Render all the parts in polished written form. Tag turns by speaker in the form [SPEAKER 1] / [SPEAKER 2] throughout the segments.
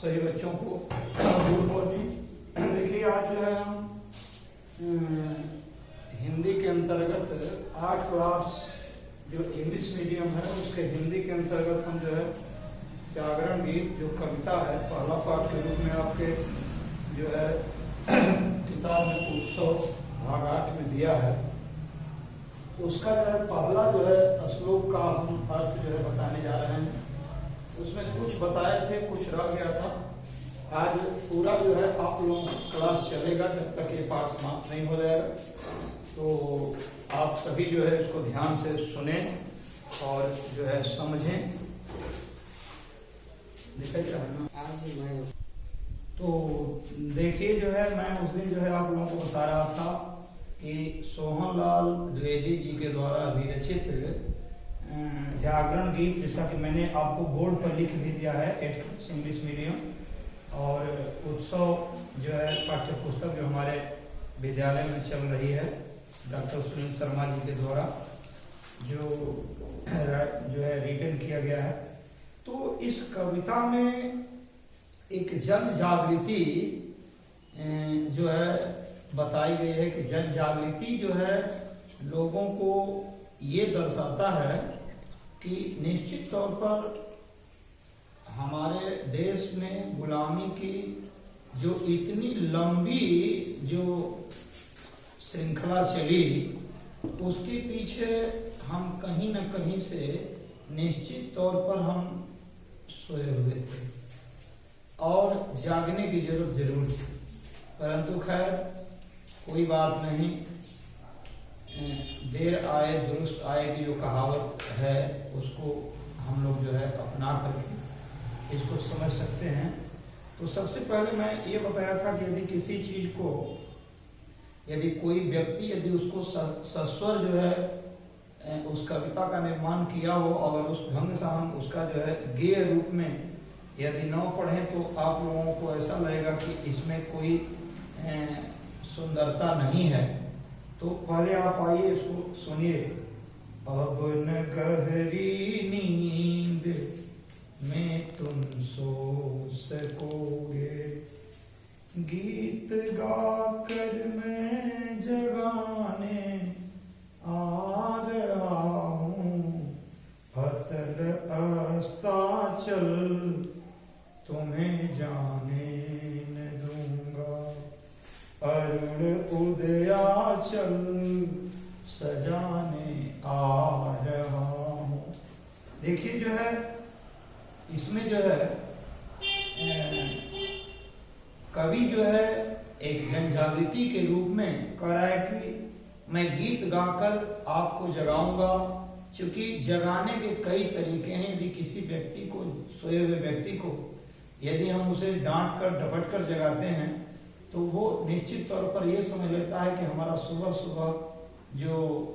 [SPEAKER 1] सभी बच्चों को गुड मॉर्निंग। देखिए आज जो है हम हिंदी के अंतर्गत 8 क्लास जो इंग्लिश मीडियम है उसके हिंदी के अंतर्गत हम जो है जागरण गीत जो कविता है पहला पाठ के रूप में आपके जो है किताब में उत्सव भाग 8 में दिया है। उसका जो है पहला जो है श्लोक का हम अर्थ जो है बताने जा रहे हैं। उसमें कुछ बताए थे, कुछ रह गया था। आज पूरा जो है आप लोगों का क्लास चलेगा जब तक ये पाठ समाप्त नहीं हो जाएगा। तो आप सभी जो है इसको ध्यान से सुने और जो है समझें। लिखा क्या है ना? तो देखिए जो है मैं उस दिन जो है आप लोगों को बता रहा था कि सोहनलाल द्विवेदी जी के द्वारा विरचित जागरण गीत, जैसा कि मैंने आपको बोर्ड पर लिख भी दिया है 8 क्लास इंग्लिश मीडियम, और उत्सव जो है पाठ्य पुस्तक जो हमारे विद्यालय में चल रही है डॉक्टर सुनील शर्मा जी के द्वारा जो है रिटन किया गया है। तो इस कविता में एक जन जागृति जो है बताई गई है कि जन जागृति जो है लोगों को ये दर्शाता है कि निश्चित तौर पर हमारे देश में गुलामी की जो इतनी लंबी जो श्रृंखला चली उसके पीछे हम कहीं न कहीं से निश्चित तौर पर हम सोए हुए थे और जागने की जरूर थी। परंतु खैर कोई बात नहीं, देर आए दुरुस्त आए की जो कहावत है उसको हम लोग जो है अपना करके इसको समझ सकते हैं। तो सबसे पहले मैं ये बताया था कि यदि किसी चीज को यदि कोई व्यक्ति यदि उसको सस्वर जो है उस कविता का निर्माण किया हो और उस ढंग से हम उसका जो है गेय रूप में यदि न पढ़ें तो आप लोगों को ऐसा लगेगा कि इसमें कोई सुंदरता नहीं है। तो पहले आप आइए इसको सुनिए। अब न गहरी नींद में तुम सो सकोगे, गीत गाकर मैं जगाने आ रहा हूँ, अतल अस्ताचल तुम्हें जाने न दूंगा, अरुण उदयाचल सजाने आ रहा हूँ। देखिए जो है इसमें जो है कवि जो है एक जन जागृति के रूप में कह रहा है कि मैं गीत गाकर आपको जगाऊंगा। चूंकि जगाने के कई तरीके हैं। यदि किसी व्यक्ति को, सोए हुए व्यक्ति को यदि हम उसे डांट कर डपट कर जगाते हैं तो वो निश्चित तौर पर ये समझ लेता है कि हमारा सुबह सुबह जो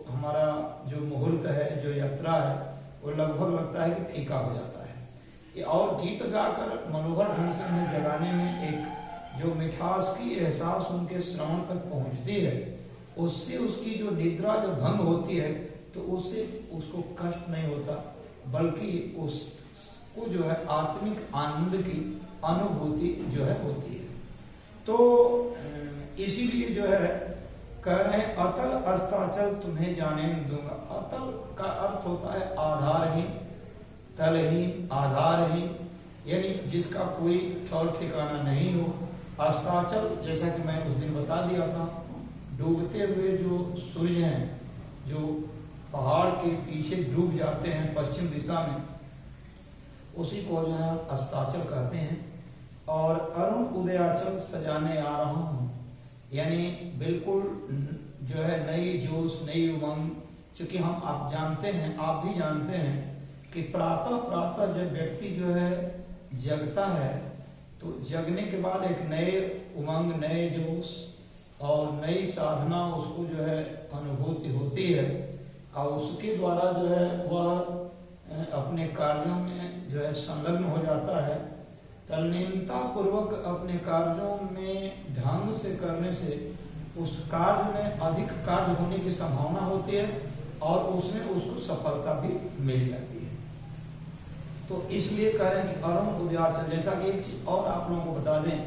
[SPEAKER 1] हमारा जो मुहूर्त है, जो यात्रा है, वो लगभग लगता है कि फीका हो जाता है। और गीत गाकर मनोहर ढंग से उन्हें जगाने में एक जो मिठास की एहसास उनके श्रवण तक पहुंचती है, उससे उसकी जो निद्रा जो भंग होती है तो उससे उसको कष्ट नहीं होता, बल्कि उसको जो है आत्मिक आनंद की अनुभूति जो है होती है। तो इसीलिए जो है कह रहे हैं अतल अस्ताचल तुम्हें जाने नहीं दूंगा। अतल का अर्थ होता है आधारहीन, तलहीन, आधारहीन, यानी जिसका कोई ठौर ठिकाना नहीं हो। अस्ताचल जैसा कि मैं उस दिन बता दिया था, डूबते हुए जो सूर्य हैं जो पहाड़ के पीछे डूब जाते हैं पश्चिम दिशा में, उसी को जो है अस्ताचल कहते हैं। और अरुण उदयाचल सजाने आ रहा हूँ, यानी बिल्कुल जो है नई जोश, नई उमंग। चूंकि हम आप जानते हैं, आप भी जानते हैं कि प्रातः प्रातः जब व्यक्ति जो है जगता है तो जगने के बाद एक नए उमंग, नए जोश और नई साधना उसको जो है अनुभूति होती है और उसके द्वारा जो है वह अपने कार्यों में जो है संलग्न हो जाता है। तल्लीनता पूर्वक अपने कार्यों में ढंग से करने से उस कार्य में अधिक कार्य होने की संभावना होती है और उसमें उसको सफलता भी मिल जाती है। तो इसलिए कह रहे हैं कि अरुण उदयाचल। जैसा कि एक चीज और आप लोगों को बता दें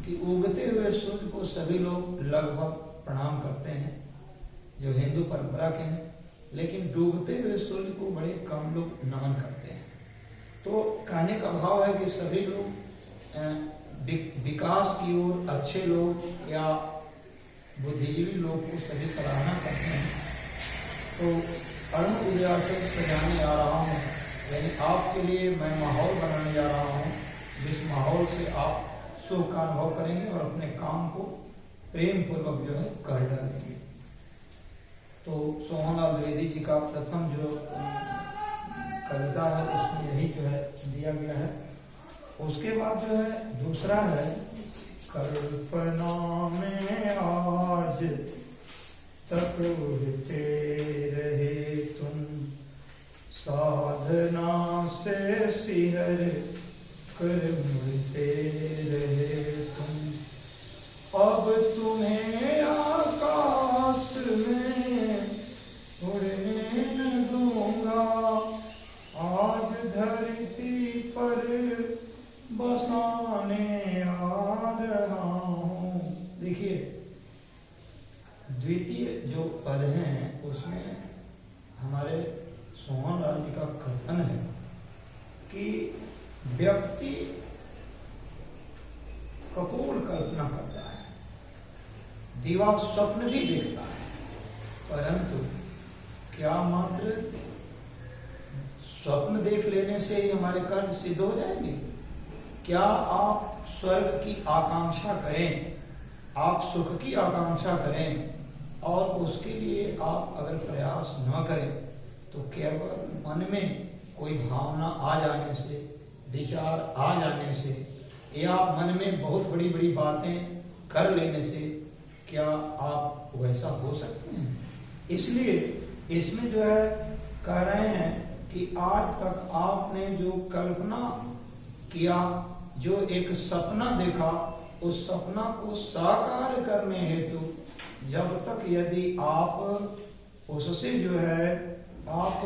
[SPEAKER 1] कि उगते हुए सूर्य को सभी लोग लगभग प्रणाम करते हैं जो हिंदू परंपरा के हैं, लेकिन डूबते हुए सूर्य को बड़े कम लोग नमन करते हैं। तो कहने का भाव है कि सभी लोग विकास की ओर अच्छे लोग या बुद्धिजीवी लोग को सभी सराहना करते हैं। तो अरुण उदयाचल सजाने आ रहा हूँ, यानी आपके लिए मैं माहौल बनाने जा रहा हूँ जिस माहौल से आप सुख का अनुभव करेंगे और अपने काम को प्रेम पूर्वक जो है कर डालेंगे। तो सोहनलाल द्विवेदी जी का प्रथम जो कविता है उसमें यही जो है दिया गया है। उसके बाद जो है दूसरा है, कल्पना में आज तक उड़ते रहे तुम, साधना से सिहर कर मुड़ते रहे तुम, अब तुम्हें आकाश में उड़ने न दूंगा, आज धरती पर बसाने आ रहा हूं। देखिए द्वितीय जो पद हैं उसमें हमारे सोहनलाल जी का कथन है कि व्यक्ति कपोल कल्पना करता है, दीवा स्वप्न भी देखता है, परंतु क्या मात्र स्वप्न देख लेने से ही हमारे कर्म सिद्ध हो जाएंगे? क्या आप स्वर्ग की आकांक्षा करें, आप सुख की आकांक्षा करें और उसके लिए आप अगर प्रयास न करें तो केवल मन में कोई भावना आ जाने से, विचार आ जाने से या मन में बहुत बड़ी बड़ी बातें कर लेने से क्या आप वैसा हो सकते हैं? इसलिए इसमें जो है कह रहे हैं कि आज तक आपने जो कल्पना किया, जो एक सपना देखा, उस सपना को साकार करने हेतु जब तक यदि आप उससे जो है आप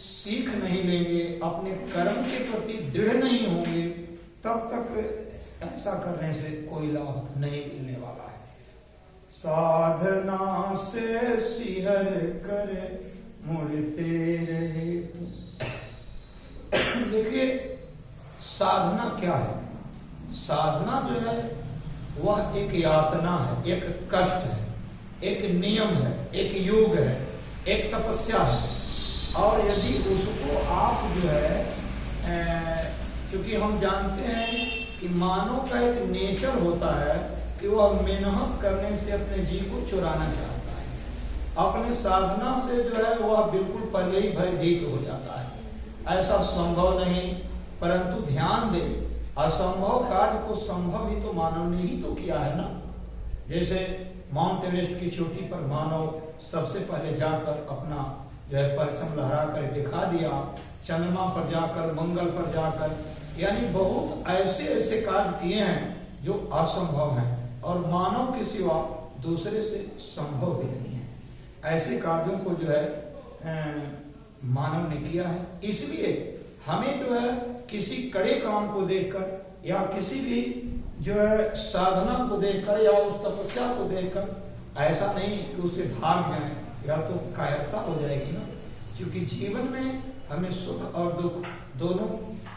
[SPEAKER 1] सीख नहीं लेंगे, अपने कर्म के प्रति दृढ़ नहीं होंगे, तब तक ऐसा करने से कोई लाभ नहीं मिलने वाला है। साधना से सिहर कर मुड़ते रहे तुम। देखिए साधना क्या है? साधना जो है वह एक यातना है, एक कष्ट है, एक नियम है, एक योग है, एक तपस्या है। और यदि उसको आप जो है चूंकि हम जानते हैं कि मानव का एक नेचर होता है कि वह मेहनत करने से अपने जी को चुराना चाहता है, अपने साधना से जो है वह बिल्कुल पहले ही भयभीत हो जाता है। ऐसा संभव नहीं, परंतु ध्यान दे, असंभव कार्य को संभव ही तो मानव ने ही तो किया है ना। जैसे माउंट एवरेस्ट की चोटी पर मानव सबसे पहले जाकर अपना जो है परचम लहरा कर दिखा दिया, चंद्रमा पर जाकर, मंगल पर जाकर, यानी बहुत ऐसे ऐसे कार्य किए हैं जो असंभव हैं और मानव के सिवा दूसरे से संभव भी नहीं है। ऐसे कार्यों को जो है मानव ने किया है। इसलिए हमें जो है किसी कड़े काम को देखकर या किसी भी जो है साधना को देखकर या उस तपस्या को देखकर ऐसा नहीं कि उससे भाग जाए या तो कायरता हो जाएगी ना। क्योंकि जीवन में हमें सुख और दुख दोनों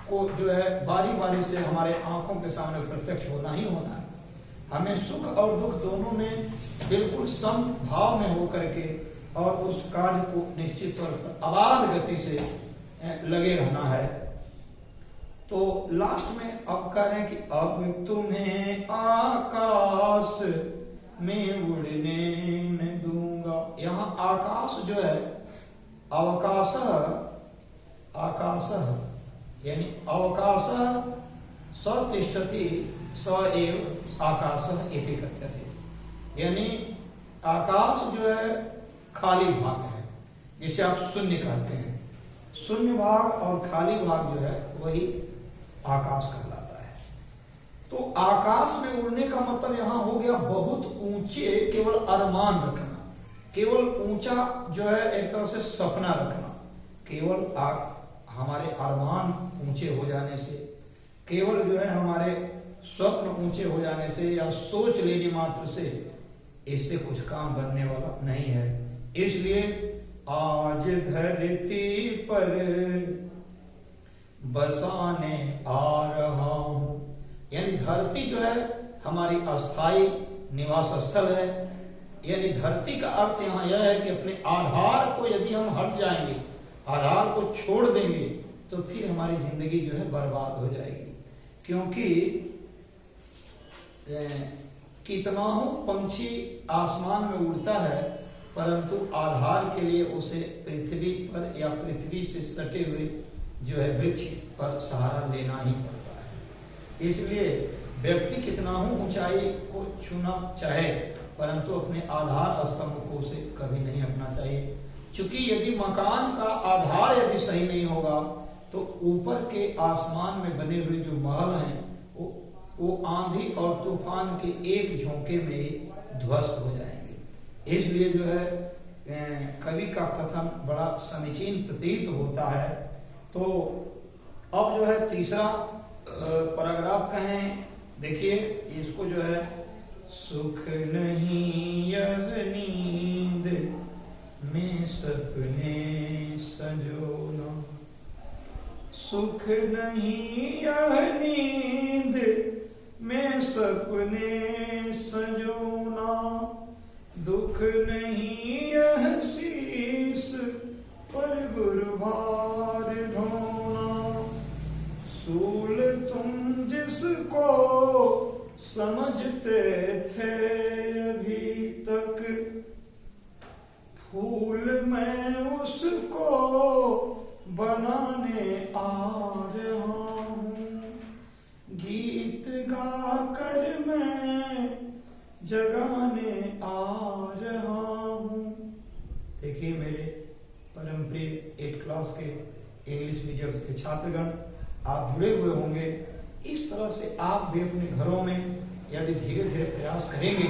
[SPEAKER 1] को जो है बारी बारी से हमारे आंखों के सामने प्रत्यक्ष होना ही होना है। हमें सुख और दुख दोनों में बिल्कुल सम भाव में होकर के और उस कार्य को निश्चित तौर पर अबाध गति से लगे रहना है। तो लास्ट में अब कह रहे हैं कि अब तुम्हें आकाश में उड़ने न दूंगा। यहाँ आकाश जो है अवकाश, आकाश यानी अवकाश स तिष्ठति स एव आकाश इति कथ्यते। यानी आकाश जो है खाली भाग है, जिसे आप शून्य कहते हैं। शून्य भाग और खाली भाग जो है वही आकाश कहलाता है। तो आकाश में उड़ने का मतलब यहाँ हो गया बहुत ऊंचे केवल अरमान रखना, केवल ऊंचा जो है एक तरह से सपना रखना। केवल हमारे अरमान ऊंचे हो जाने से, केवल जो है हमारे स्वप्न ऊंचे हो जाने से या सोच लेने मात्र से इससे कुछ काम बनने वाला नहीं है। इसलिए आज धरती पर बसाने आ रहा हूं, यानी धरती जो है हमारी अस्थाई निवास स्थल है। यानी धरती का अर्थ यहाँ यह है कि अपने आधार को यदि हम हट जाएंगे, आधार को छोड़ देंगे, तो फिर हमारी जिंदगी जो है बर्बाद हो जाएगी। क्योंकि कितना हो पंछी आसमान में उड़ता है, परंतु आधार के लिए उसे पृथ्वी पर या पृथ्वी से सटे हुए जो है वृक्ष पर सहारा लेना ही पड़ता है। इसलिए व्यक्ति कितना हो ऊंचाई को छूना चाहे, परंतु अपने आधार स्तंभ को उसे कभी नहीं हटना चाहिए। क्योंकि यदि मकान का आधार यदि सही नहीं होगा तो ऊपर के आसमान में बने हुए जो महल हैं वो आंधी और तूफान के एक झोंके में ध्वस्त हो जाएंगे। इसलिए जो है कवि का कथन बड़ा समीचीन प्रतीत होता है। तो अब जो है तीसरा पैराग्राफ कहें, देखिए इसको जो है, सुख नहीं यह नींद में सपने संजोना, सुख नहीं यह नींद में सपने संजोना, दुख नहीं यह शीश पर गुरुभार ढोना, सूल तुम जिसको समझते थे अभी तक, फूल मैं उसको बनाने आ रहा हूँ, गीत गाकर मैं जगाने आ रहा हूँ। देखिए मेरे परम प्रिय 8th क्लास के इंग्लिश मीडियम के छात्रगण, आप जुड़े हुए होंगे। इस तरह से आप भी अपने घरों में यदि धीरे धीरे प्रयास करेंगे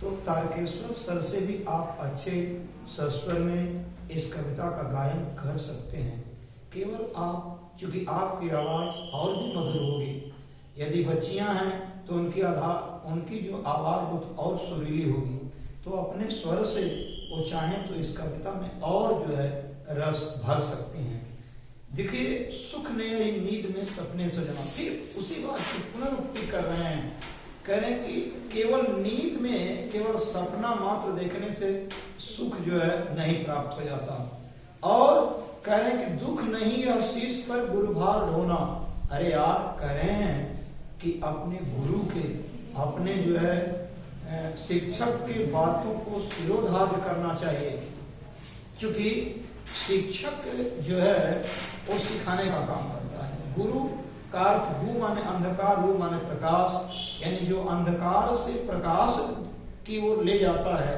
[SPEAKER 1] तो तारकेश्वर सर से भी आप अच्छे सस्वर में इस कविता का गायन कर सकते हैं। केवल आप, चूंकि आपकी आवाज और भी मधुर होगी, यदि बच्चियां हैं तो उनकी जो आवाज हो तो और सुरीली होगी, तो अपने स्वर से वो चाहें तो इस कविता में और जो है रस भर सकती हैं। देखिए, सुख ने नींद में सपने सजना, फिर उसी बात की पुनरुक्ति कर रहे हैं। कह रहे हैं कि केवल नींद में केवल सपना मात्र देखने से सुख जो है नहीं प्राप्त हो जाता, और कह रहे हैं कि दुख नहीं है शीश पर गुरुभार ढोना। अरे यार, कह रहे हैं कि अपने गुरु के, अपने जो है शिक्षक के बातों को शिरोधार्य करना चाहिए। क्योंकि शिक्षक जो है वो सिखाने का काम करता है। गुरु का अर्थ गु माने अंधकार, रु माने प्रकाश, यानी जो अंधकार से प्रकाश की ओर ले जाता है,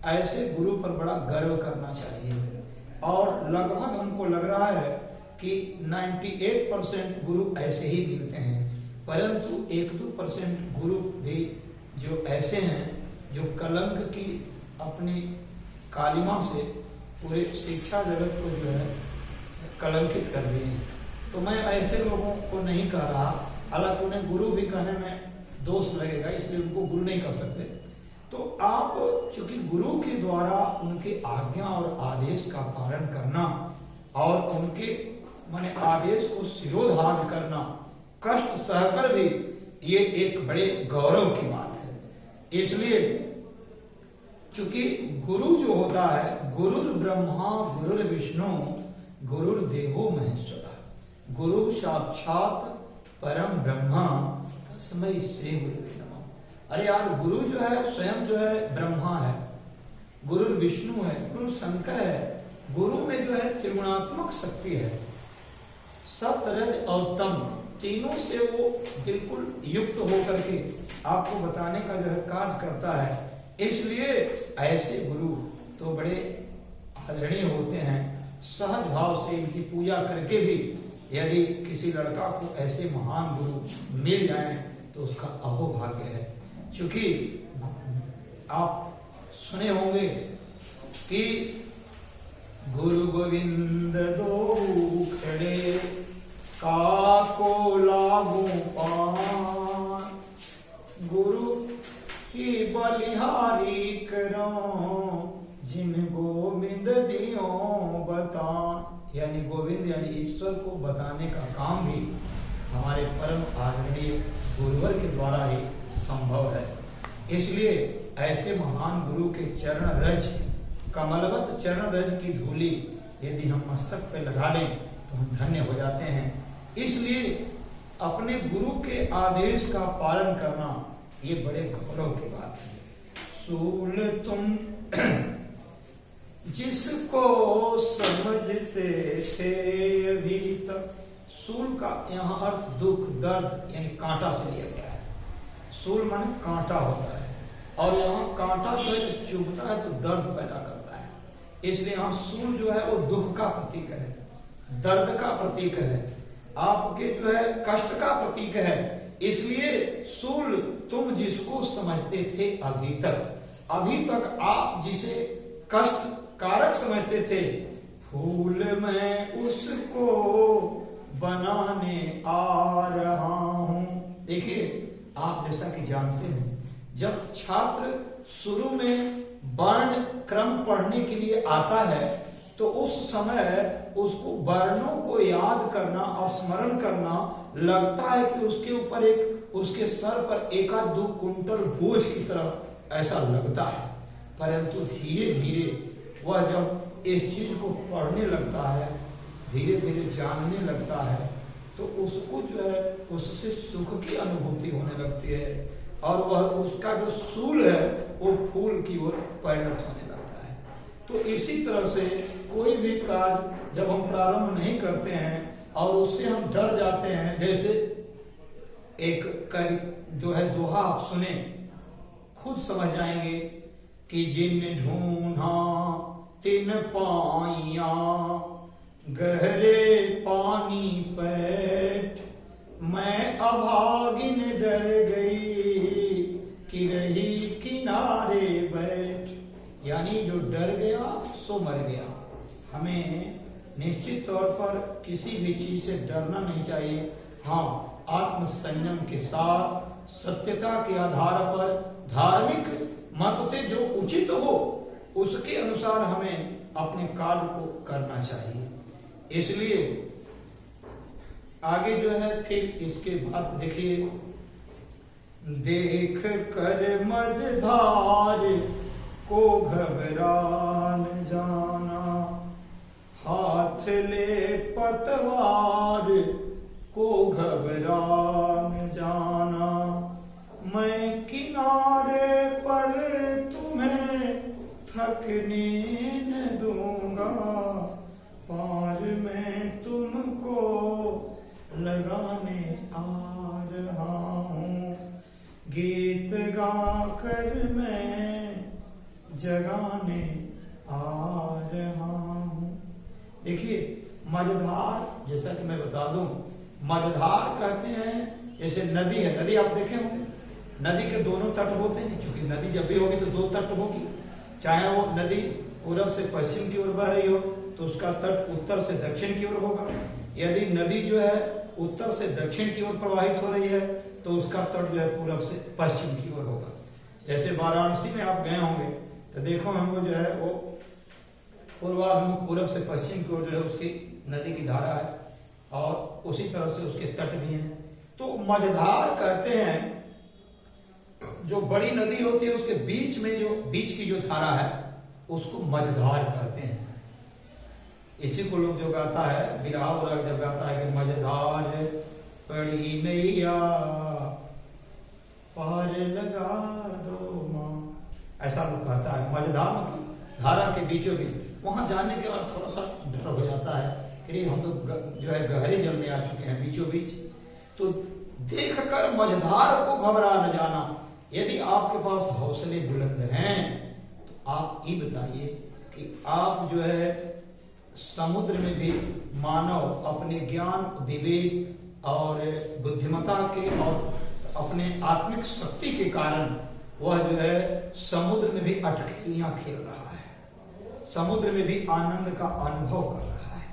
[SPEAKER 1] ऐसे गुरु पर बड़ा गर्व करना चाहिए। और लगभग हमको लग रहा है कि 98% गुरु ऐसे ही मिलते हैं, परंतु 1-2% गुरु भी जो ऐसे हैं जो कलंक की अपनी कालिमा से पूरे शिक्षा जगत को जो है कलंकित कर दिए हैं। तो मैं ऐसे लोगों को नहीं कह रहा, हालांकि उन्हें गुरु भी कहने में दोष लगेगा, इसलिए उनको गुरु नहीं कर सकते। तो आप चूंकि गुरु के द्वारा उनके आज्ञा और आदेश का पालन करना और उनके माने आदेश को शिरोधार्य करना, कष्ट सहकर भी, ये एक बड़े गौरव की बात है। इसलिए चूंकि गुरु जो होता है, गुरुर ब्रह्मा गुरुर विष्णु गुरुर्देवो महेश्वरा, गुरु साक्षात परम ब्रह्मा तस्मै श्री गुरुवे नमः। अरे यार, गुरु जो है स्वयं जो है ब्रह्मा है, गुरु विष्णु है, गुरु शंकर है। गुरु में जो है त्रिगुणात्मक शक्ति है, सत रज और तम, तीनों से वो बिल्कुल युक्त होकर के आपको बताने का जो है कार्य करता है। इसलिए ऐसे गुरु तो बड़े आदरणीय होते हैं। सहज भाव से इनकी पूजा करके भी यदि किसी लड़का को ऐसे महान गुरु मिल जाए तो उसका अहोभाग्य है। क्योंकि आप सुने होंगे कि गुरु गोविंद दो खड़े, काको लागू पान। गुरु की बलिहारी करो, जिन गोविंद दियो बता। यानी गोविंद यानी ईश्वर को बताने का काम भी हमारे परम आदरणीय गुरुवर के द्वारा ही संभव है। इसलिए ऐसे महान गुरु के चरण रज, कमलवत चरण रज की धूली यदि हम मस्तक पे लगा लें तो हम धन्य हो जाते हैं। इसलिए अपने गुरु के आदेश का पालन करना ये बड़े गौरव की बात है। सूल तुम जिसको समझते थे अभी तक। सूल का यहाँ अर्थ दुख, दर्द यानी कांटा से लिया गया है। सूल माने कांटा होता है, और यहाँ कांटा जो है चुभता है तो दर्द पैदा करता है। इसलिए यहाँ सूल जो है वो दुख का प्रतीक है, दर्द का प्रतीक है, आपके जो है कष्ट का प्रतीक है। इसलिए सूल तुम जिसको समझते थे अभी तक आप जिसे कष्ट कारक समझते थे, फूल मैं उसको बनाने आ रहा हूं। देखिए, आप जैसा कि जानते हैं, जब छात्र शुरू में वर्ण क्रम पढ़ने के लिए आता है तो उस समय उसको वर्णों को याद करना और स्मरण करना लगता है कि उसके ऊपर उसके सर पर एकाध दो कुंटल बोझ की तरह ऐसा लगता है। परंतु धीरे धीरे वह जब इस चीज को पढ़ने लगता है, धीरे धीरे जानने लगता है, तो उसको जो है उससे सुख की अनुभूति होने लगती है, और वह उसका जो सूल है वो फूल की ओर परिणत होने लगता है। तो इसी तरह से कोई भी कार्य जब हम प्रारंभ नहीं करते हैं और उससे हम डर जाते हैं, जैसे एक जो है दोहा आप सुने, खुद समझ जाएंगे कि जिन ढूंढा तिन पाइया, गहरे पानी पैठ, मैं अभागिन डर गई कि रही किनारे बैठ। यानी जो डर गया सो मर गया। हमें निश्चित तौर पर किसी भी चीज से डरना नहीं चाहिए। हाँ, आत्म संयम के साथ सत्यता के आधार पर धार्मिक मत से जो उचित हो उसके अनुसार हमें अपने कार्य को करना चाहिए। इसलिए आगे जो है फिर इसके बाद देखिए, देख कर मझधार को घबरा न जाना, हाथ ले पतवार को घबरा न जाना, मैं किनारे पर तुम्हें थकने न दूंगा, पार मैं तुमको लगाने आ रहा हूँ, गीत गाकर मैं जगाने आ रहा हूँ। देखिए, मझधार, जैसा कि मैं बता दूं, मझधार कहते हैं जैसे नदी है। नदी आप देखे होंगे, नदी के दोनों तट होते हैं, क्योंकि नदी जब भी होगी तो दो तट होगी। चाहे वो नदी पूरब से पश्चिम की ओर बह रही हो तो उसका तट उत्तर से दक्षिण की ओर होगा। यदि नदी जो है उत्तर से दक्षिण की ओर प्रवाहित हो रही है तो उसका तट जो है पूरब से पश्चिम की ओर होगा। जैसे वाराणसी में आप गए होंगे तो देखो हमको जो है वो पूर्वाभिमुख पूरब से पश्चिम की ओर जो है उसकी नदी की धारा है, और उसी तरह से उसके तट भी हैं। तो मझधार कहते हैं जो बड़ी नदी होती है उसके बीच में जो बीच की जो धारा है उसको मझधार कहते हैं। इसी को लोग जो गाता है, बिरहा वर्ग जब गाता है कि मझधार पड़ी नैया पार लगा दो माँ, ऐसा लोग कहता है। मझधार मतलब धारा के बीचों बीच। वहां जाने के बाद थोड़ा सा डर हो जाता है कि हम तो जो है गहरे जल में आ चुके हैं बीचों बीच। तो देख कर मझधार को घबरा न जाना। यदि आपके पास हौसले बुलंद हैं तो आप ये बताइए कि आप जो है समुद्र में भी मानव अपने ज्ञान, विवेक और बुद्धिमत्ता के और अपने आत्मिक शक्ति के कारण वह जो है समुद्र में भी अटखेलियां खेल रहा है। समुद्र में भी आनंद का अनुभव कर रहा है।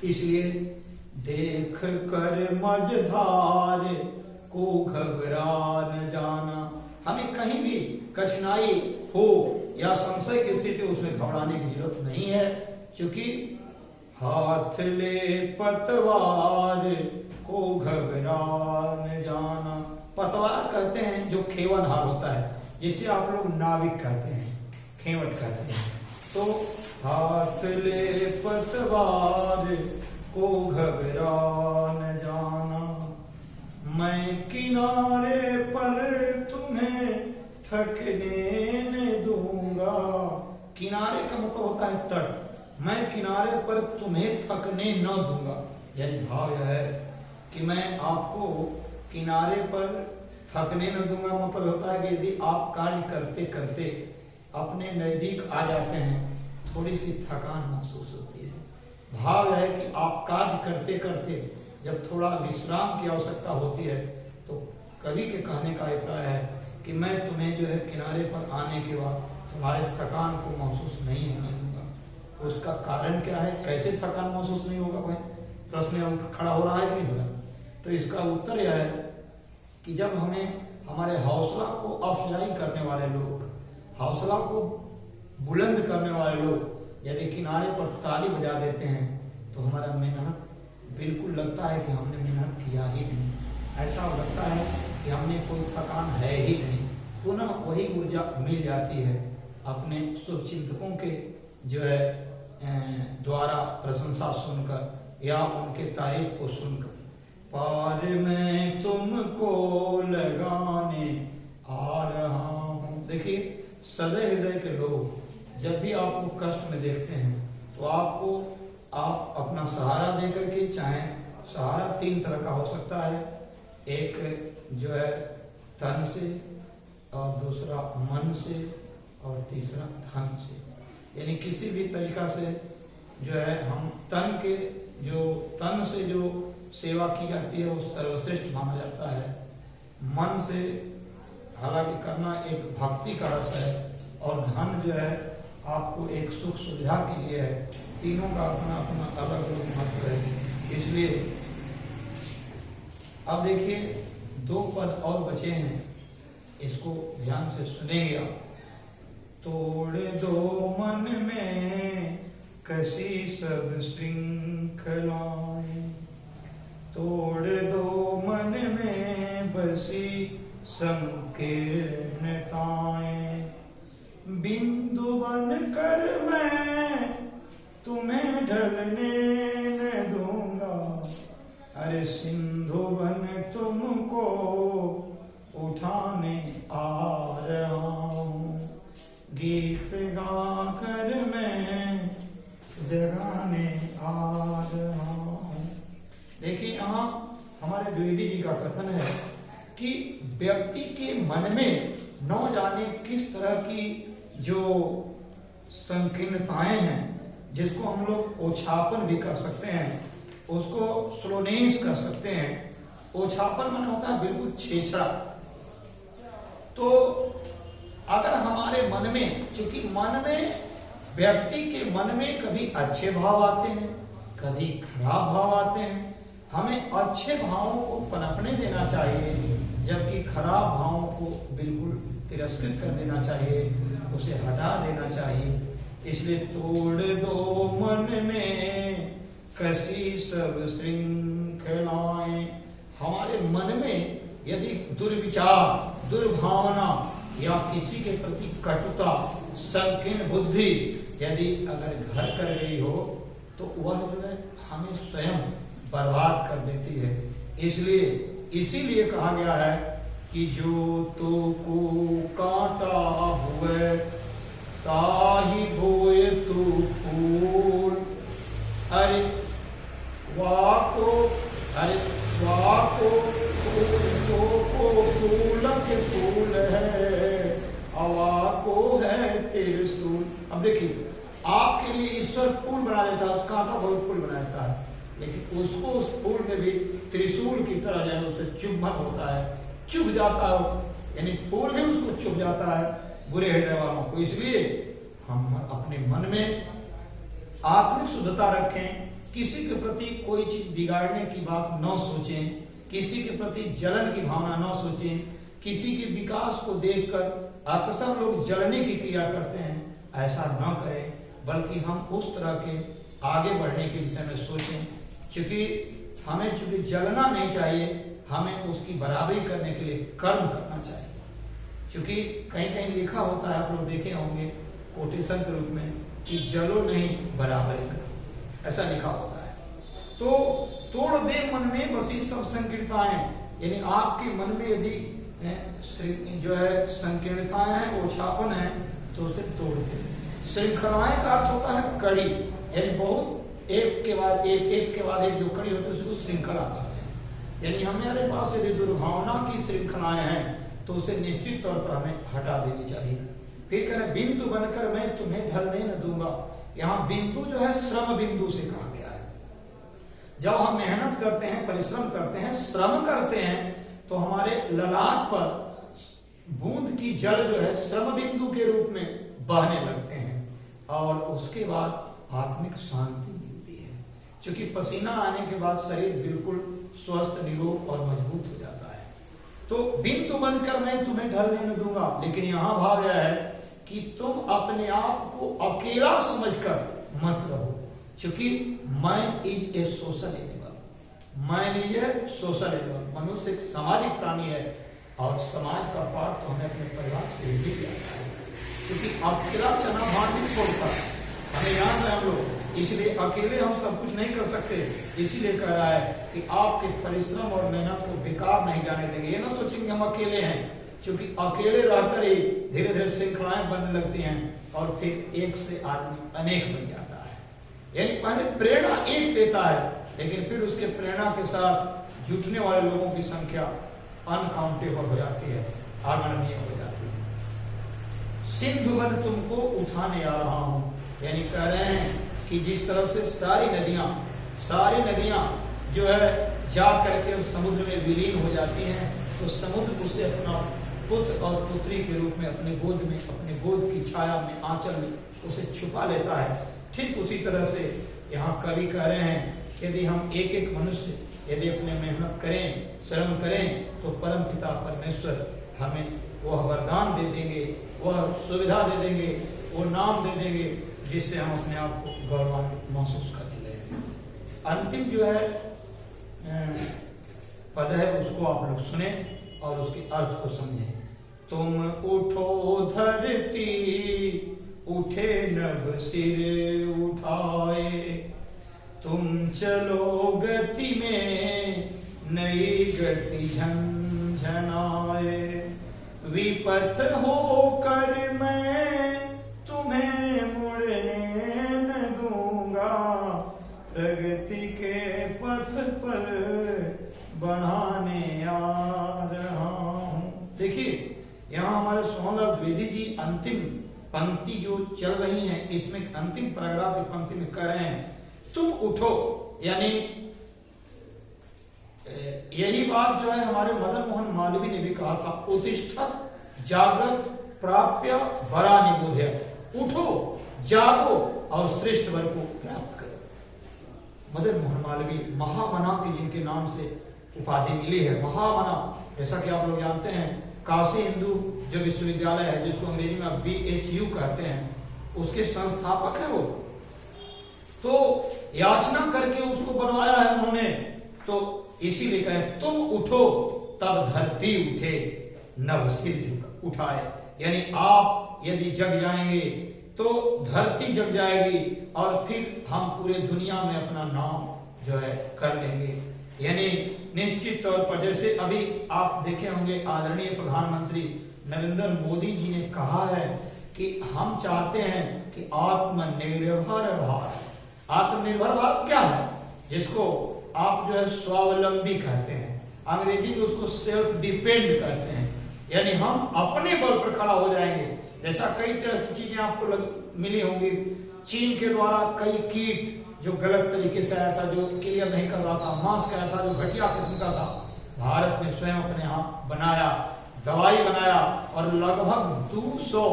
[SPEAKER 1] इसलिए देख कर मझधार को घबरा न जाना, हमें कहीं भी कठिनाई हो या संशय की स्थिति उसमें घबराने की जरूरत नहीं है, क्योंकि हाथ ले पतवार को घबरा न जाना। पतवार कहते हैं जो खेवनहार होता है, जिसे आप लोग नाविक कहते हैं, खेवट कहते हैं। तो हाथ ले पतवार को घबरा न जाना, मैं किनारे पर तुम्हें थकने न दूंगा। किनारे का मतलब होता है तट, मैं किनारे पर तुम्हें थकने न दूंगा। यानी भाव यह है कि मैं आपको किनारे पर थकने न दूंगा। मतलब होता है कि यदि आप कार्य करते करते अपने नजदीक आ जाते हैं, थोड़ी सी थकान महसूस होती है। भाव है कि आप कार्य करते करते जब थोड़ा विश्राम की आवश्यकता होती है, तो कवि के कहने का अभिप्राय है कि मैं तुम्हें जो है किनारे पर आने के बाद तुम्हारे थकान को महसूस नहीं होने दूंगा। उसका कारण क्या है, कैसे थकान महसूस नहीं होगा? भाई प्रश्न खड़ा हो रहा है कि नहीं हो रहा? तो इसका उत्तर यह है कि जब हमें हमारे हौसला को अफजाई करने वाले लोग, हौसला को बुलंद करने वाले लोग यदि किनारे पर ताली बजा देते हैं, तो हमारा मेहनत बिल्कुल लगता है कि हमने मेहनत किया ही नहीं, ऐसा लगता है कि हमने कोई थकान है ही नहीं। पुनः वही ऊर्जा मिल जाती है अपने शुभचिंतकों के जो है द्वारा प्रशंसा सुनकर या उनके तारीफ को सुनकर। पार में तुमको लगाने आ रहा हूँ। देखिए, सदै हृदय के लोग जब भी आपको कष्ट में देखते हैं, तो आप अपना सहारा देकर के, चाहे सहारा तीन तरह का हो सकता है, एक जो है तन से, और दूसरा मन से, और तीसरा धन से। यानी किसी भी तरीका से जो है हम तन से जो सेवा की जाती है वो सर्वश्रेष्ठ माना जाता है। मन से हालांकि करना एक भक्ति का रस है, और धन जो है आपको एक सुख सुविधा के लिए है। तीनों का अपना अपना अलग अलग महत्व है। इसलिए अब देखिए, दो पद और बचे हैं, इसको ध्यान से सुनेंगे आप। तोड़ दो मन में कसी सब श्रृंखलाएं, तोड़ दो मन में बसी संकीर्णताएं, बिंदु बन कर मैं तुम्हें ढलने न दूंगा, अरे सिंधु बन तुमको उठाने आ रहा हूँ, गीत गाकर मैं जगाने आ रहा हूँ। देखिए, यहाँ हमारे द्विवेदी जी का कथन है कि व्यक्ति के मन में न जाने किस तरह की जो संकीर्णताएं हैं, जिसको हम लोग ओछापन भी कर सकते हैं, उसको स्लोनेस कर सकते हैं। ओछापन मन होता है बिल्कुल छेछड़ा। तो अगर हमारे मन में, चूंकि मन में, व्यक्ति के मन में कभी अच्छे भाव आते हैं, कभी खराब भाव आते हैं, हमें अच्छे भावों को पनपने देना चाहिए, जबकि खराब भावों को बिल्कुल तिरस्कृत कर देना चाहिए, उसे हटा देना चाहिए। इसलिए तोड़ दो मन में कसी सब श्रृंखलाएं। हमारे मन में यदि दुर्विचार, दुर्भावना या किसी के प्रति कटुता, संकीर्ण बुद्धि यदि अगर घर कर रही हो, तो वह जो है हमें स्वयं बर्बाद कर देती है। इसीलिए कहा गया है कि जो तो को काटा हुए ताही बोए तू फूल, अरे वाको फूल के फूल है, हवा को है त्रिशूल। अब देखिए, आपके लिए ईश्वर फूल बना देता है, कांटा बहुत फूल बना देता है, लेकिन उसको उस फूल में भी त्रिशूल की तरह जो है उसे चुंबन होता है, चुभ जाता है, यानी फूल भी उसको चुभ जाता है बुरे हृदय वालों को। इसलिए हम अपने मन में आत्मिक शुद्धता रखें, किसी के प्रति कोई चीज बिगाड़ने की बात न सोचें, किसी के प्रति जलन की भावना न सोचें, किसी के विकास को देखकर अक्सर लोग जलने की क्रिया करते हैं, ऐसा न करें, बल्कि हम उस तरह के आगे बढ़ने के विषय में सोचें। चूंकि जलना नहीं चाहिए, हमें उसकी बराबरी करने के लिए कर्म करना चाहिए। क्योंकि कहीं कहीं लिखा होता है, आप लोग देखे होंगे कोटेशन के रूप में, कि जलो नहीं बराबरी करो, ऐसा लिखा होता है। तो तोड़ दे मन में बसी सब संकीर्णताएं, यानी आपके मन में यदि जो है संकीर्णताएं हैं, ओछापन है, तो उसे तोड़ दे। श्रृंखलाएं का अर्थ होता है कड़ी, यानी बहुत एक के बाद एक जो कड़ी होती है उसको श्रृंखला कहते हैं। यानी हमारे पास यदि दुर्भावना की श्रृंखलाएं हैं तो उसे निश्चित तौर पर हमें हटा देनी चाहिए। फिर कह रहे बिंदु बनकर मैं तुम्हें ढलने न दूंगा। यहाँ बिंदु जो है श्रम बिंदु से कहा गया है। जब हम मेहनत करते हैं, परिश्रम करते हैं, श्रम करते हैं, तो हमारे ललाट पर बूंद की जल जो है श्रम बिंदु के रूप में बहने लगते हैं, और उसके बाद आत्मिक शांति मिलती है। क्योंकि पसीना आने के बाद शरीर बिल्कुल स्वस्थ, निरोग और मजबूत हो जाता है। तो बिंदु बनकर मैं तुम्हें ढलने न दूंगा। लेकिन यहां भाव यह है कि तुम अपने आप को अकेला समझकर मत रहो, क्योंकि मैं इज ए सोशल एनिमल, मैं नहीं है सोशल एनिमल। मनुष्य एक सामाजिक प्राणी है, और समाज का पाठ तो हमें अपने परिवार से ही जाता है। क्योंकि अकेला चना भात नहीं छोड़ता, हमें याद है हम लोग, इसलिए अकेले हम सब कुछ नहीं कर सकते। इसीलिए कह रहा है कि आपके परिश्रम और मेहनत को बेकार नहीं जाने देंगे। ये ना सोचेंगे हम अकेले हैं, क्योंकि अकेले रहकर ही धीरे धीरे श्रृंखलाएं बनने लगती हैं, और फिर एक से आदमी अनेक बन जाता है। यानी पहले प्रेरणा एक देता है, लेकिन फिर उसके प्रेरणा के साथ जुटने वाले लोगों की संख्या अनकाउंटेबल हो जाती है, अगणनीय हो जाती है। सिंधु वन तुमको उठाने आ रहा हूं, यानी कह रहे हैं कि जिस तरह से सारी नदियां जो है जा करके समुद्र में विलीन हो जाती हैं, तो समुद्र उसे अपना पुत्र और पुत्री के रूप में अपने गोद में, अपने गोद की छाया में, आंचल में उसे छुपा लेता है। ठीक उसी तरह से यहाँ कवि कह रहे हैं कि यदि हम एक एक मनुष्य यदि अपने मेहनत करें, श्रम करें, तो परम पिता परमेश्वर हमें वह वरदान दे देंगे, वह सुविधा दे देंगे, वो नाम दे देंगे, जिससे हम अपने आप को गौरवान्वित महसूस करने लगेंगे। अंतिम जो है पद है, उसको आप लोग सुने और उसके अर्थ को समझें। तुम उठो धरती, उठे नभ सिर उठाए, तुम चलो गति में, नई गति झंझनाए, विपथ होकर मैं तुम्हें मुड़ने न दूंगा, प्रगति के पथ पर बढ़ाने आ रहा हूं। देखिए यहाँ हमारे सोहनलाल द्विवेदी जी अंतिम पंक्ति जो चल रही है, इसमें अंतिम पैराग्राफ की पंक्ति में कह रहे हैं तुम उठो, यानी यही बात जो है हमारे मदन मोहन मालवीय ने भी कहा था, उत्तिष्ठत जागृत प्राप्य वरा निबोध्य, उठो जागो और श्रेष्ठ वर को प्राप्त करो। मदन मोहन मालवीय महामना के जिनके नाम से उपाधि मिली है, महामना, जैसा कि आप लोग जानते हैं काशी हिंदू जो विश्वविद्यालय है, जिसको अंग्रेजी में BHU कहते हैं, उसके संस्थापक है वो। तो याचना करके उसको बनवाया है उन्होंने। तो इसीलिए कहे तुम उठो तब धरती उठे, नभ सिर उठाए, यानी आप यदि जग जाएंगे तो धरती जग जाएगी, और फिर हम पूरे दुनिया में अपना नाम जो है कर लेंगे। यानी निश्चित तौर पर जैसे अभी आप देखे होंगे आदरणीय प्रधानमंत्री नरेंद्र मोदी जी ने कहा है कि हम चाहते हैं कि आत्मनिर्भर भारत। आत्मनिर्भर भारत क्या है? जिसको आप जो है स्वावलंबी कहते हैं, अंग्रेजी में उसको सेल्फ डिपेंड कहते हैं, यानी हम अपने बल पर खड़ा हो जाएंगे। जैसा कई तरह की चीजें आपको मिली होंगी, चीन के द्वारा कई कीट जो गलत तरीके से आया था, जो क्लियर नहीं कर रहा था, मास्क आया था जो घटिया किस्म का था, भारत ने स्वयं अपने आप बनाया, दवाई बनाया, और लगभग 200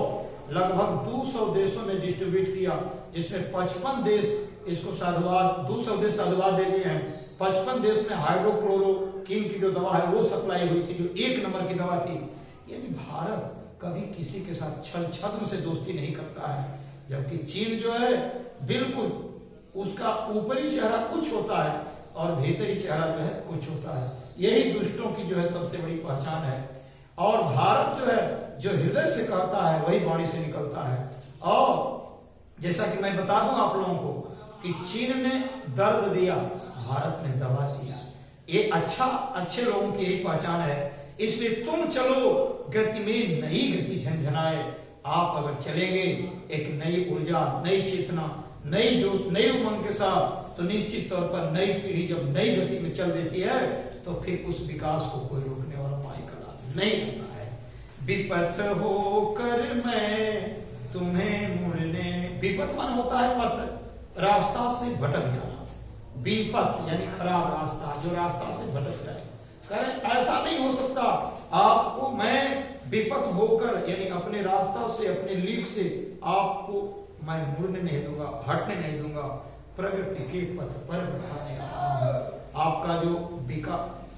[SPEAKER 1] लगभग 200 देशों में डिस्ट्रीब्यूट किया, जिसमें 55 देश इसको साधुवाद, 200 देश साधुवाद दे दिए हैं। 55 देश में हाइड्रोक्लोरोक्विन की जो दवा है वो सप्लाई हुई थी, जो 1 नंबर की दवा थी। यानी भारत कभी किसी के साथ छल छद्म से दोस्ती नहीं करता है, जबकि चीन जो है बिल्कुल उसका ऊपरी चेहरा कुछ होता है और भीतरी चेहरा जो है कुछ होता है। यही दुष्टों की जो है सबसे बड़ी पहचान है। और भारत जो है जो हृदय से कहता है वही वाणी से निकलता है। और जैसा कि मैं बता दूं आप लोगों को कि चीन ने दर्द दिया, भारत ने दवा दिया। ये अच्छे लोगों की यही पहचान है। इसलिए तुम चलो गति में नई गति झंझनाए। आप अगर चलेंगे एक नई ऊर्जा, नई चेतना, नई जोश, नई उमंग के साथ, तो निश्चित तौर पर नई पीढ़ी जब नई गति में चल देती है तो फिर उस विकास को कोई रोकने वाला माई का नहीं होता है। विपथ होकर मैं तुम्हें मुड़ने, विपथ मान होता है पथ, रास्ता से भटक जाना। विपथ यानी खराब रास्ता, जो रास्ता से भटक जाए। करें ऐसा नहीं हो सकता आपको मैं विपथ होकर यानी अपने रास्ता से, अपने लीक से आपको मैं मुड़ने नहीं दूंगा, हटने नहीं दूंगा। प्रगति के पथ पर बढ़ाने आपका जो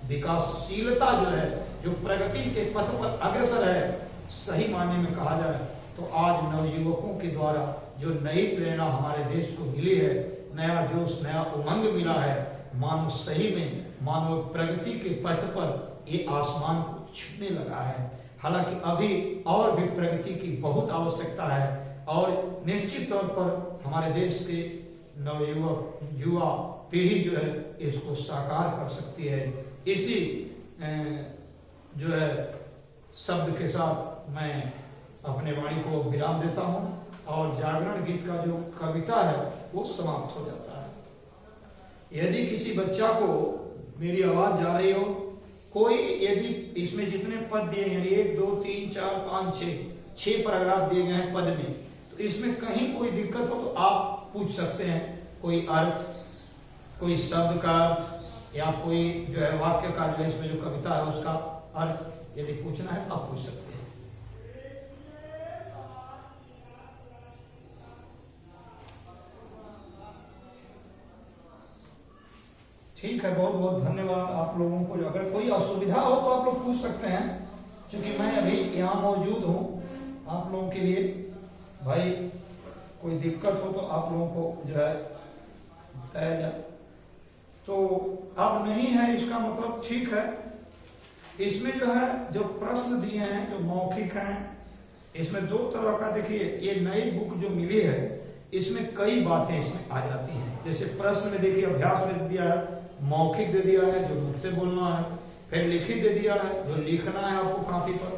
[SPEAKER 1] विकासशीलता जो है, जो प्रगति के पथ पर अग्रसर है, सही मायने में कहा जाए तो आज नवयुवकों के द्वारा जो नई प्रेरणा हमारे देश को मिली है, नया जोश, नया उमंग मिला है, मानो सही में मानव प्रगति के पथ पर ये आसमान को छूने लगा है। हालांकि अभी और भी प्रगति की बहुत आवश्यकता है और निश्चित तौर पर हमारे देश के नवयुवक, युवा पीढ़ी जो है इसको साकार कर सकती है। इसी जो है शब्द के साथ मैं अपने वाणी को विराम देता हूं और जागरण गीत का जो कविता है वो समाप्त हो जाता है। यदि किसी बच्चा को मेरी आवाज जा रही हो, कोई यदि इसमें जितने पद दिए हैं 1 2 3 4 5 6 पैराग्राफ दिए गए हैं पद में, तो इसमें कहीं कोई दिक्कत हो तो आप पूछ सकते हैं। कोई अर्थ, कोई शब्द का अर्थ या कोई जो है वाक्य का जो है इसमें जो कविता है उसका अर्थ यदि पूछना है आप पूछ सकते हैं। ठीक है, बहुत बहुत धन्यवाद आप लोगों को। अगर कोई असुविधा हो तो आप लोग पूछ सकते हैं, क्योंकि मैं अभी यहाँ मौजूद हूँ आप लोगों के लिए। भाई कोई दिक्कत हो तो आप लोगों को जो है बताया जाए। तो अब नहीं है इसका मतलब ठीक है। इसमें जो है जो प्रश्न दिए हैं जो मौखिक हैं, इसमें 2 तरह का, देखिए ये नई बुक जो मिली है इसमें कई बातें इसमें आ जाती हैं। जैसे प्रश्न में देखिए अभ्यास में दे दिया है, मौखिक दे दिया है जो मुख से बोलना है, फिर लिखित दे दिया है जो लिखना है आपको कापी पर,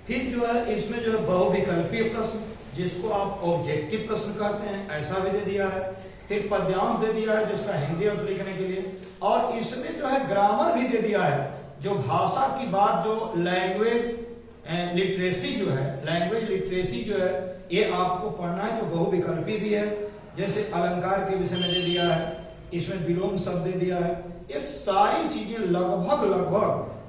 [SPEAKER 1] फिर जो है इसमें जो है बहुविकल्पीय प्रश्न जिसको आप ऑब्जेक्टिव प्रश्न कहते हैं ऐसा भी दे दिया है, फिर पद्यांश दे दिया है जिसका हिंदी अर्थ लिखने के लिए, और इसमें जो है ग्रामर भी दे दिया है, जो भाषा की बात, जो लैंग्वेज लिटरेसी जो है, लैंग्वेज लिटरेसी जो है ये आपको पढ़ना है, जो बहुविकल्पी भी है। जैसे अलंकार के विषय में दे दिया है, इसमें विलोम शब्द दे दिया है। ये सारी चीजें लगभग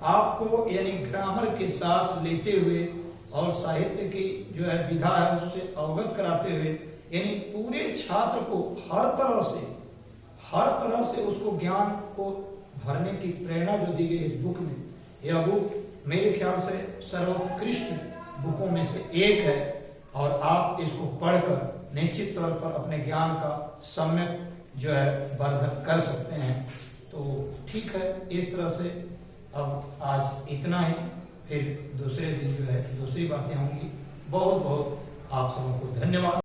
[SPEAKER 1] आपको यानी ग्रामर के साथ लेते हुए और साहित्य की जो है विधा है उससे अवगत कराते हुए, यानी पूरे छात्र को हर तरह से उसको ज्ञान को भरने की प्रेरणा जो दी गई इस बुक में। यह बुक मेरे ख्याल से सर्वोत्कृष्ट बुकों में से एक है और आप इसको पढ़कर निश्चित तौर पर अपने ज्ञान का सम्यक जो है वर्धन कर सकते हैं। तो ठीक है, इस तरह से अब आज इतना ही, फिर दूसरे दिन जो है दूसरी बातें होंगी। बहुत बहुत आप सबको धन्यवाद।